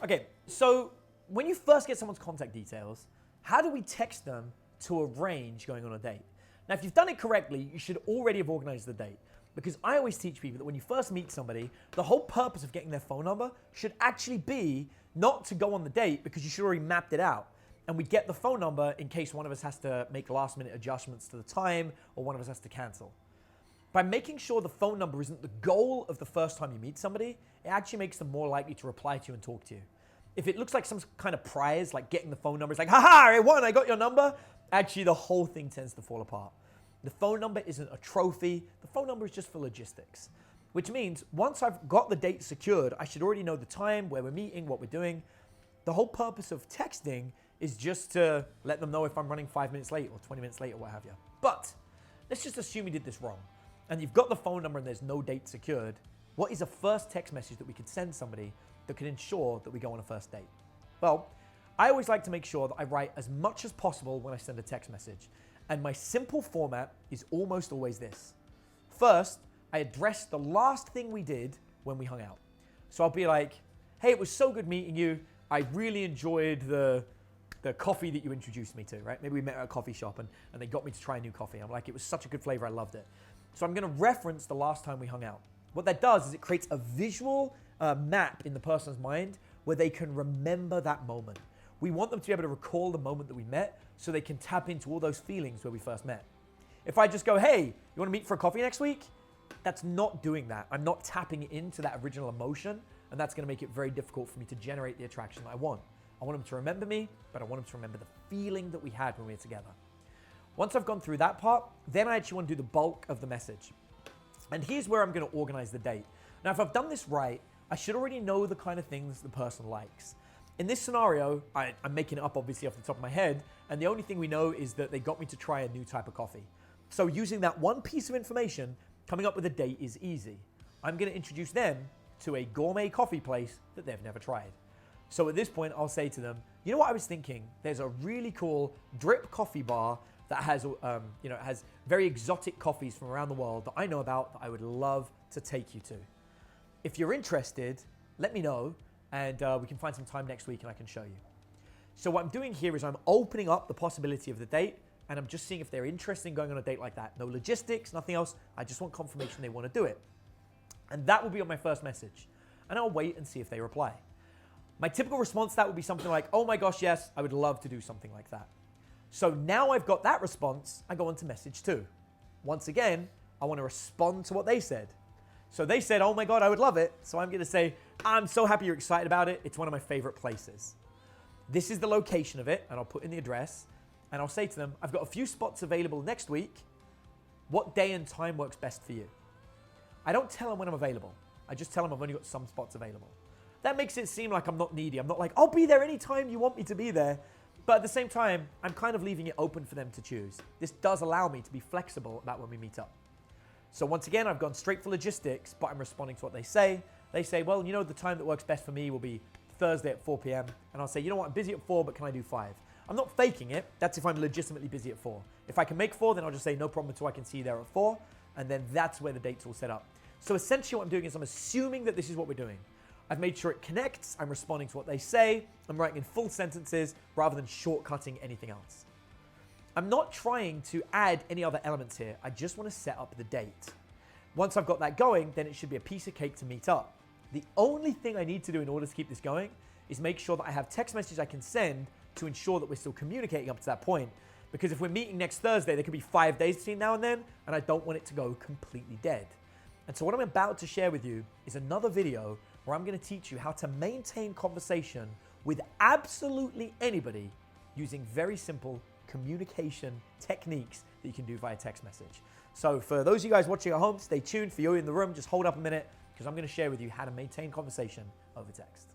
Okay, so when you first get someone's contact details, how do we text them to arrange going on a date? Now, if you've done it correctly, you should already have organized the date. Because I always teach people that when you first meet somebody, the whole purpose of getting their phone number should actually be not to go on the date, because you should already mapped it out. And we get the phone number in case one of us has to make last minute adjustments to the time or one of us has to cancel. By making sure the phone number isn't the goal of the first time you meet somebody, it actually makes them more likely to reply to you and talk to you. If it looks like some kind of prize, like getting the phone number, it's like, haha, I won, I got your number. Actually, the whole thing tends to fall apart. The phone number isn't a trophy. The phone number is just for logistics, which means once I've got the date secured, I should already know the time, where we're meeting, what we're doing. The whole purpose of texting is just to let them know if I'm running 5 minutes late or 20 minutes late or what have you. But let's just assume we did this wrong and you've got the phone number and there's no date secured. What is a first text message that we could send somebody that could ensure that we go on a first date? Well, I always like to make sure that I write as much as possible when I send a text message. And my simple format is almost always this. First, I address the last thing we did when we hung out. So I'll be like, hey, it was so good meeting you. I really enjoyed the coffee that you introduced me to, right? Maybe we met at a coffee shop and they got me to try a new coffee. I'm like, it was such a good flavor, I loved it. So I'm gonna reference the last time we hung out. What that does is it creates a visual map in the person's mind where they can remember that moment. We want them to be able to recall the moment that we met so they can tap into all those feelings where we first met. If I just go, hey, you wanna meet for a coffee next week? That's not doing that. I'm not tapping into that original emotion, and that's gonna make it very difficult for me to generate the attraction that I want. I want them to remember me, but I want them to remember the feeling that we had when we were together. Once I've gone through that part, then I actually want to do the bulk of the message. And here's where I'm going to organize the date. Now, if I've done this right, I should already know the kind of things the person likes. In this scenario, I'm making it up obviously off the top of my head, and the only thing we know is that they got me to try a new type of coffee. So using that one piece of information, coming up with a date is easy. I'm going to introduce them to a gourmet coffee place that they've never tried. So at this point, I'll say to them, you know what I was thinking? There's a really cool drip coffee bar that has, has very exotic coffees from around the world that I know about that I would love to take you to. If you're interested, let me know and we can find some time next week and I can show you. So what I'm doing here is I'm opening up the possibility of the date and I'm just seeing if they're interested in going on a date like that. No logistics, nothing else. I just want confirmation they want to do it. And that will be on my first message. And I'll wait and see if they reply. My typical response to that would be something like, oh my gosh, yes, I would love to do something like that. So now I've got that response, I go on to message 2. Once again, I want to respond to what they said. So they said, oh my God, I would love it. So I'm going to say, I'm so happy you're excited about it. It's one of my favorite places. This is the location of it, and I'll put in the address, and I'll say to them, I've got a few spots available next week. What day and time works best for you? I don't tell them when I'm available. I just tell them I've only got some spots available. That makes it seem like I'm not needy. I'm not like, I'll be there anytime you want me to be there. But at the same time, I'm kind of leaving it open for them to choose. This does allow me to be flexible about when we meet up. So once again, I've gone straight for logistics, but I'm responding to what they say. They say, well, you know, the time that works best for me will be Thursday at 4 p.m. And I'll say, you know what, I'm busy at 4, but can I do 5? I'm not faking it. That's if I'm legitimately busy at 4. If I can make 4, then I'll just say, no problem at all, I can see you there at 4. And then that's where the date's all set up. So essentially what I'm doing is I'm assuming that this is what we're doing. I've made sure it connects, I'm responding to what they say, I'm writing in full sentences rather than shortcutting anything else. I'm not trying to add any other elements here, I just want to set up the date. Once I've got that going, then it should be a piece of cake to meet up. The only thing I need to do in order to keep this going is make sure that I have text messages I can send to ensure that we're still communicating up to that point. Because if we're meeting next Thursday, there could be 5 days between now and then, and I don't want it to go completely dead. And so what I'm about to share with you is another video where I'm going to teach you how to maintain conversation with absolutely anybody using very simple communication techniques that you can do via text message. So for those of you guys watching at home, stay tuned. For you in the room, just hold up a minute because I'm going to share with you how to maintain conversation over text.